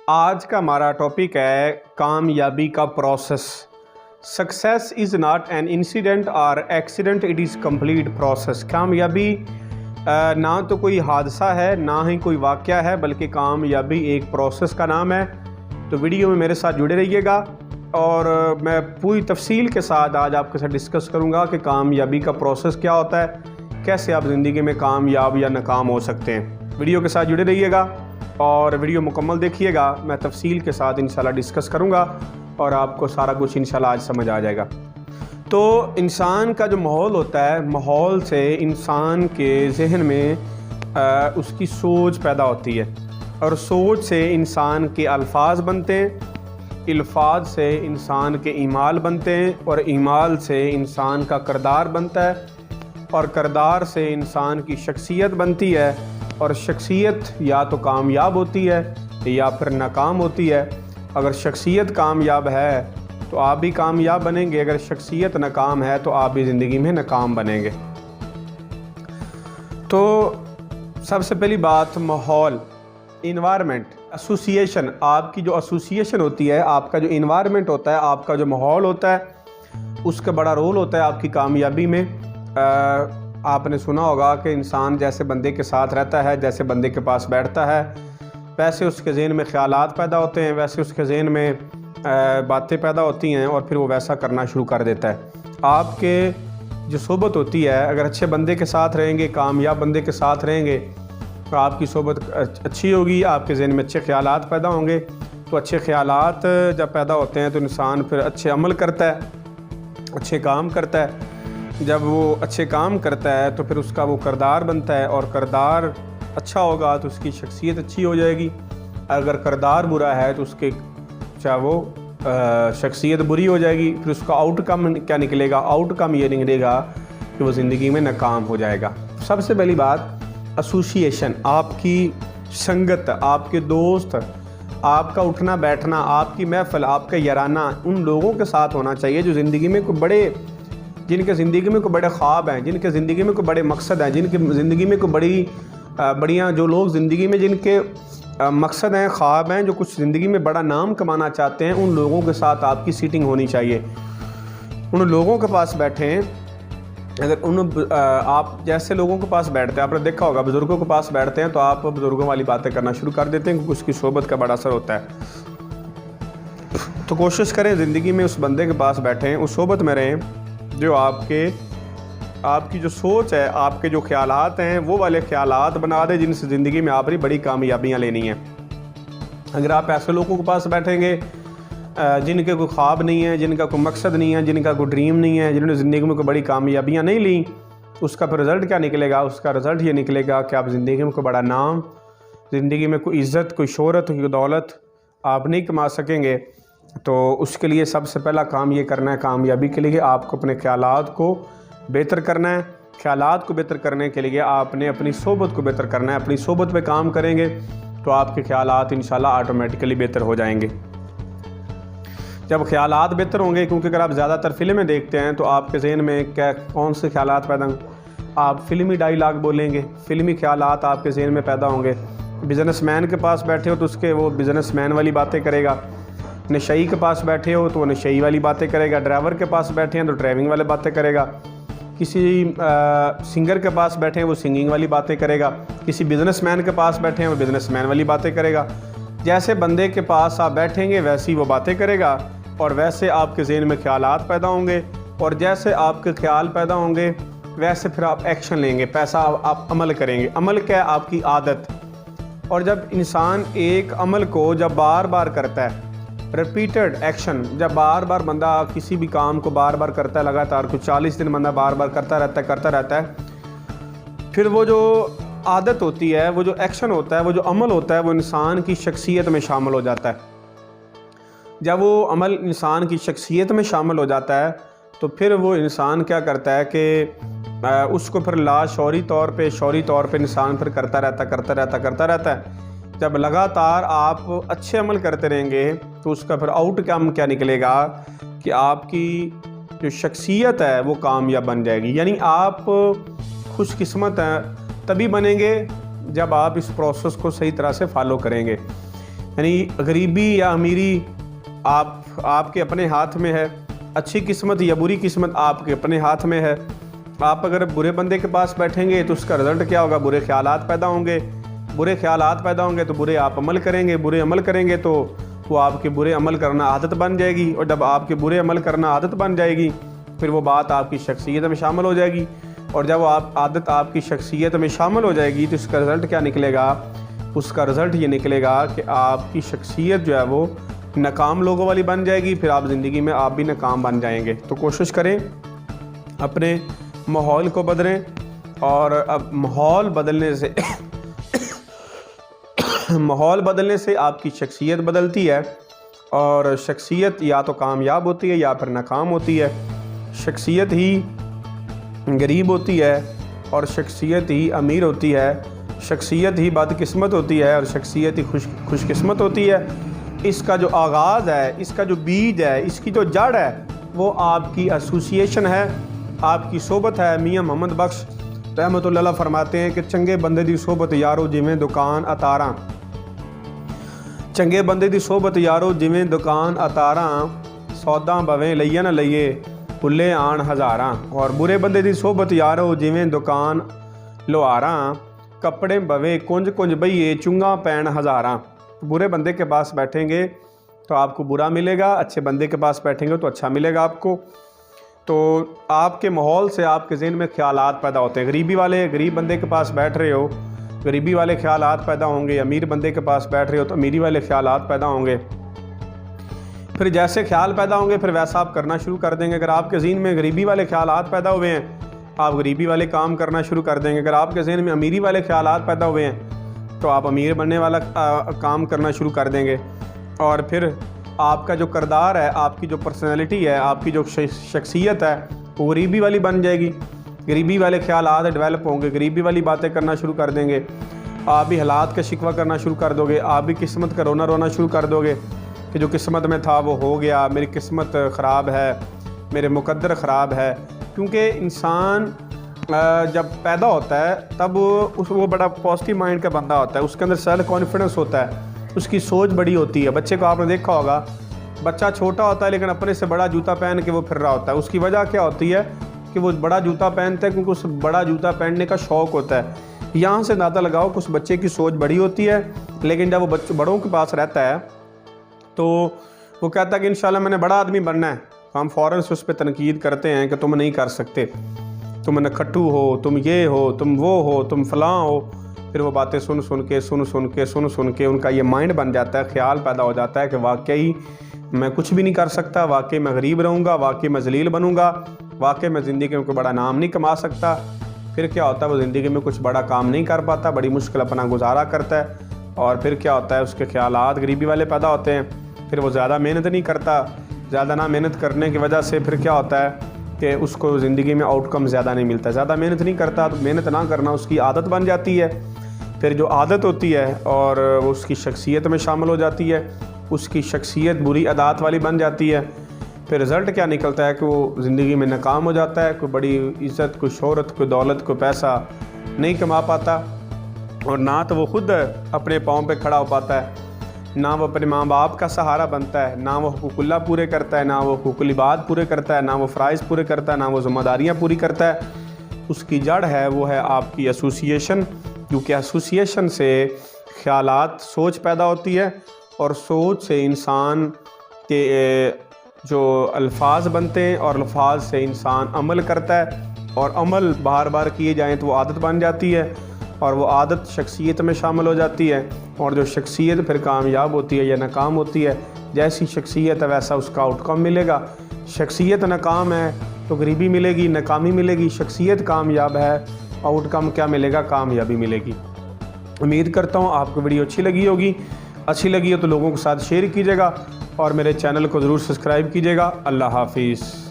आज का हमारा टॉपिक है कामयाबी का process. Success is not an incident और accident, it is complete process. कामयाबी ना तो कोई हादसा है ना ही कोई वाक़या है, बल्कि कामयाबी एक प्रोसेस का नाम है। तो वीडियो में मेरे साथ जुड़े रहिएगा और मैं पूरी तफसील के साथ आज आपके साथ डिस्कस करूँगा कि कामयाबी का प्रोसेस क्या होता है, कैसे आप ज़िंदगी में कामयाब या नाकाम हो सकते हैं। वीडियो के साथ जुड़े रहिएगा और वीडियो मुकम्मल देखिएगा। मैं तफसील के साथ इंशाल्लाह डिस्कस करूँगा और आपको सारा कुछ इंशाल्लाह आज समझ आ जाएगा। तो इंसान का जो माहौल होता है, माहौल से इंसान के जहन में उसकी सोच पैदा होती है और सोच से इंसान के अल्फाज बनते हैं, अल्फाज से इंसान के ईमाल बनते हैं और ईमाल से इंसान का किरदार बनता है और किरदार से इंसान की शख्सियत बनती है और शख्सियत या तो कामयाब होती है या फिर नाकाम होती है। अगर शख्सियत कामयाब है तो आप भी कामयाब बनेंगे, अगर शख्सियत नाकाम है तो आप भी ज़िंदगी में नाकाम बनेंगे। तो सबसे पहली बात, माहौल, इन्वायरमेंट, एसोसिएशन। आपकी जो एसोसिएशन होती है, आपका जो इन्वायरमेंट होता है, आपका जो माहौल होता है, उसका बड़ा रोल होता है आपकी कामयाबी में। आपने सुना होगा कि इंसान जैसे बंदे के साथ रहता है, जैसे बंदे के पास बैठता है, वैसे उसके ज़हन में ख़यालात पैदा होते हैं, वैसे उसके ज़हन में बातें पैदा होती हैं और फिर वो वैसा करना शुरू कर देता है। आपके जो सोबत होती है, अगर अच्छे बंदे के साथ रहेंगे, कामयाब बंदे के साथ रहेंगे तो आपकी सोबत अच्छी होगी, आपके ज़हन में अच्छे ख़यालात पैदा होंगे। तो अच्छे ख़यालात जब पैदा होते हैं तो इंसान फिर अच्छे अमल करता है, अच्छे काम करता है। जब वो अच्छे काम करता है तो फिर उसका वो किरदार बनता है और किरदार अच्छा होगा तो उसकी शख्सियत अच्छी हो जाएगी। अगर किरदार बुरा है तो उसके चाहे वो शख्सियत बुरी हो जाएगी। फिर उसका आउटकम क्या निकलेगा? आउटकम ये निकलेगा कि वो ज़िंदगी में नाकाम हो जाएगा। सबसे पहली बात, एसोसिएशन, आपकी संगत, आपके दोस्त, आपका उठना बैठना, आपकी महफिल, आपका याराना उन लोगों के साथ होना चाहिए जो ज़िंदगी में कोई बड़े, जिनके ज़िंदगी में कोई बड़े ख्वाब हैं, जिनके ज़िंदगी में कोई बड़े मकसद हैं, जिनके ज़िंदगी में कोई बढ़िया जो लोग ज़िंदगी में जिनके मकसद हैं, ख्वाब हैं, जो कुछ ज़िंदगी में बड़ा नाम कमाना चाहते हैं, उन लोगों के साथ आपकी सीटिंग होनी चाहिए। उन लोगों के पास बैठें। अगर आप जैसे लोगों के पास बैठते हैं, आपने देखा होगा बुज़ुर्गों के पास बैठते हैं तो आप बुज़ुर्गों वाली बातें करना शुरू कर देते हैं क्योंकि उसकी सोबत का बड़ा असर होता है। तो कोशिश करें ज़िंदगी में उस बंदे के पास बैठें, उस सोबत में रहें जो आपकी जो सोच है, आपके जो ख्यालात हैं, वो वाले ख्यालात बना दे जिनसे ज़िंदगी में आपने बड़ी कामयाबियाँ लेनी हैं। अगर आप ऐसे लोगों के पास बैठेंगे जिनके कोई ख्वाब नहीं है, जिनका कोई मकसद नहीं है, जिनका कोई ड्रीम नहीं है, जिन्होंने ज़िंदगी में कोई बड़ी कामयाबियाँ नहीं ली, उसका फिर रिज़ल्ट क्या निकलेगा? उसका रिज़ल्ट ये निकलेगा कि आप ज़िंदगी में कोई बड़ा नाम, ज़िंदगी में कोई इज़्ज़त, कोई शोहरत, कोई दौलत आप नहीं कमा सकेंगे। तो उसके लिए सबसे पहला काम ये करना है, कामयाबी के लिए आपको अपने ख़यालात को बेहतर करना है। ख़यालात को बेहतर करने के लिए आपने अपनी सोबत को बेहतर करना है। अपनी सोबत पे काम करेंगे तो आपके ख़यालात इंशाल्लाह ऑटोमेटिकली बेहतर हो जाएंगे। जब ख़यालात बेहतर होंगे, क्योंकि अगर आप ज़्यादातर फ़िल्में देखते हैं तो आपके ज़हन में कौन से ख़यालात पैदा, आप फ़िल्मी डायलॉग बोलेंगे, फ़िल्मी ख़यालात आपके ज़हन में पैदा होंगे। बिज़नेसमैन के पास बैठे हो तो उसके वो बिज़नेसमैन वाली बातें करेगा, नशई के पास बैठे हो तो वो नशई वाली बातें करेगा, ड्राइवर के पास बैठे हैं तो ड्राइविंग वाली बातें करेगा, किसी सिंगर के पास बैठे हैं वो सिंगिंग वाली बातें करेगा, किसी बिज़नेसमैन के पास बैठे हैं वो बिज़नेसमैन वाली बातें करेगा। जैसे बंदे के पास आप बैठेंगे वैसी वो बातें करेगा और वैसे आपके ज़हन में ख्यालात पैदा होंगे और जैसे आपके ख्याल पैदा होंगे वैसे फिर आप एक्शन लेंगे, पैसा आप अमल करेंगे। अमल क्या है? आपकी आदत। और जब इंसान एक अमल को जब बार बार करता है, रिपीटेड एक्शन, जब बार बार बंदा किसी भी काम को बार बार करता है, लगातार कुछ 40 दिन बंदा बार बार करता रहता है, फिर वो जो आदत होती है, वो जो एक्शन होता है, वो जो अमल होता है, वो इंसान की शख्सियत में शामिल हो जाता है। जब वो अमल इंसान की शख्सियत में शामिल हो जाता है तो फिर वो इंसान क्या करता है कि उसको फिर शौरी तौर पे इंसान फिर करता रहता है। जब लगातार आप अच्छे अमल करते रहेंगे तो उसका फिर आउटकम क्या निकलेगा कि आपकी जो शख्सियत है वो कामयाब बन जाएगी। यानी आप खुशकिस्मत हैं तभी बनेंगे जब आप इस प्रोसेस को सही तरह से फॉलो करेंगे। यानी गरीबी या अमीरी आपके अपने हाथ में है, अच्छी किस्मत या बुरी किस्मत आपके अपने हाथ में है। आप अगर बुरे बंदे के पास बैठेंगे तो उसका रिज़ल्ट क्या होगा, बुरे ख्यालात पैदा होंगे। बुरे ख्यालात पैदा होंगे तो बुरे आप अमल करेंगे, बुरे अमल करेंगे तो वो आपके बुरे अमल करना आदत बन जाएगी, और जब आपके बुरे अमल करना आदत बन जाएगी फिर वो बात आपकी शख्सियत में शामिल हो जाएगी, और जब आदत आपकी शख्सियत में शामिल हो जाएगी तो इसका रिज़ल्ट क्या निकलेगा, उसका रिज़ल्ट ये निकलेगा कि आपकी शख्सियत जो है वो नाकाम लोगों वाली बन जाएगी, फिर आप ज़िंदगी में आप भी नाकाम बन जाएंगे। तो कोशिश करें अपने माहौल को बदलें, और अब माहौल बदलने से माहौल बदलने से आपकी शख्सियत बदलती है, और शख्सियत या तो कामयाब होती है या फिर नाकाम होती है। शख्सियत ही गरीब होती है और शख्सियत ही अमीर होती है, शख्सियत ही बदकिस्मत होती है और शख्सियत ही खुशकिस्मत होती है। इसका जो आगाज़ है, इसका जो बीज है, इसकी जो जड़ है वो आपकी एसोसिएशन है, आपकी सोबत है। मियाँ मोहम्मद बख्श रहमतुल्लाह फरमाते हैं कि चंगे बंदे दी सोबत यारो जिमें दुकान अतारा, चंगे बंदे दी सोबत यारो जिमें दुकान अतारा, सौदा बवें लइया न लइए भुल्ले आन हज़ारा। और बुरे बंदे दी सोबत यारो जिमें दुकान लोहारा, कपड़े बवे कुंज कुंज बइए चुंगा पैन हज़ारा। बुरे बंदे के पास बैठेंगे तो आपको बुरा मिलेगा, अच्छे बंदे के पास बैठेंगे तो अच्छा मिलेगा आपको। तो आपके माहौल से आपके ज़हन में ख्यालात पैदा होते हैं। गरीब बंदे के पास बैठ रहे हो, गरीबी वाले ख्यालात पैदा होंगे। अमीर बंदे के पास बैठ रहे हो तो अमीरी वाले ख्यालात पैदा होंगे। फिर जैसे ख्याल पैदा होंगे फिर वैसा आप करना शुरू कर देंगे। अगर आपके ज़हन में गरीबी वाले ख्यालात पैदा हुए हैं, आप गरीबी वाले काम करना शुरू कर देंगे। अगर आपके ज़हन में अमीरी वाले ख्यालात पैदा हुए हैं तो आप अमीर बनने वाला काम करना शुरू कर देंगे। और फिर आपका जो किरदार है, आपकी जो पर्सनैलिटी है, आपकी जो शख्सियत है वो गरीबी वाली बन जाएगी। गरीबी वाले ख्यालात डेवलप होंगे, गरीबी वाली बातें करना शुरू कर देंगे। आप भी हालात का शिकवा करना शुरू कर दोगे, आप भी किस्मत का रोना शुरू कर दोगे कि जो किस्मत में था वो हो गया, मेरी किस्मत ख़राब है, मेरे मुकद्दर ख़राब है। क्योंकि इंसान जब पैदा होता है तब वो बड़ा पॉजिटिव माइंड का बंदा होता है, उसके अंदर सेल्फ कॉन्फिडेंस होता है, उसकी सोच बड़ी होती है। बच्चे को आपने देखा होगा, बच्चा छोटा होता है लेकिन अपने से बड़ा जूता पहन के वो फिर रहा होता है। उसकी वजह क्या होती है कि वो बड़ा जूता पहनता है क्योंकि उस बड़ा जूता पहनने का शौक़ होता है। यहाँ से अंदाज़ा लगाओ कि उस बच्चे की सोच बड़ी होती है, लेकिन जब वो बड़ों के पास रहता है तो वो कहता है कि इंशाल्लाह मैंने बड़ा आदमी बनना है, तो हम फ़ौरन से उस पर तनकीद करते हैं कि तुम नहीं कर सकते, तुम नखट्टू हो, तुम ये हो, तुम वो हो, तुम फ़लाँ हो। फिर वो बातें सुन सुन के उनका ये माइंड बन जाता है, ख्याल पैदा हो जाता है कि वाकई मैं कुछ भी नहीं कर सकता, वाकई मैं गरीब रहूँगा, वाकई मैं जलील बनूँगा, वाकई मैं ज़िंदगी में कोई बड़ा नाम नहीं कमा सकता। फिर क्या होता है, वो ज़िंदगी में कुछ बड़ा काम नहीं कर पाता, बड़ी मुश्किल अपना गुजारा करता है। और फिर क्या होता है, उसके ख्यालात गरीबी वाले पैदा होते हैं। फिर वो ज़्यादा मेहनत नहीं करता, ज़्यादा ना मेहनत करने की वजह से फिर क्या होता है कि उसको ज़िंदगी में आउटकम ज़्यादा नहीं मिलता। ज़्यादा मेहनत नहीं करता तो मेहनत ना करना उसकी आदत बन जाती है। फिर जो आदत होती है और वो उसकी शख्सियत में शामिल हो जाती है, उसकी शख्सियत बुरी आदत वाली बन जाती है। फिर रिज़ल्ट क्या निकलता है कि वो ज़िंदगी में नाकाम हो जाता है, कोई बड़ी इज़्ज़त, कोई शोहरत, कोई दौलत, कोई पैसा नहीं कमा पाता, और ना तो वो ख़ुद अपने पाँव पे खड़ा हो पाता है, ना वो अपने माँ बाप का सहारा बनता है, ना वो हुकूकुल्लाह पूरे करता है, ना वो हुकूकुल इबाद पूरे करता है, ना वो फ़राइज़ पूरे करता है, ना वो ज़िम्मेदारियाँ पूरी करता है। उसकी जड़ है वो है आपकी एसोसिएशन, क्योंकि एसोसिएशन से ख़यालात सोच पैदा होती है, और सोच से इंसान के जो अल्फाज बनते हैं और अल्फाज से इंसान अमल करता है, और अमल बार बार किए जाएँ तो वो आदत बन जाती है, और वो आदत शख्सियत में शामिल हो जाती है, और जो शख्सियत फिर कामयाब होती है या नाकाम होती है। जैसी शख्सियत है वैसा उसका आउटकम मिलेगा। शख्सियत नाकाम है तो गरीबी मिलेगी, नाकामी मिलेगी। शख्सियत कामयाब है, आउटकम क्या मिलेगा, कामयाबी मिलेगी। उम्मीद करता हूँ आपको वीडियो अच्छी लगी होगी। अच्छी लगी हो तो लोगों के साथ शेयर कीजिएगा और मेरे चैनल को ज़रूर सब्सक्राइब कीजिएगा। अल्लाह हाफिज़।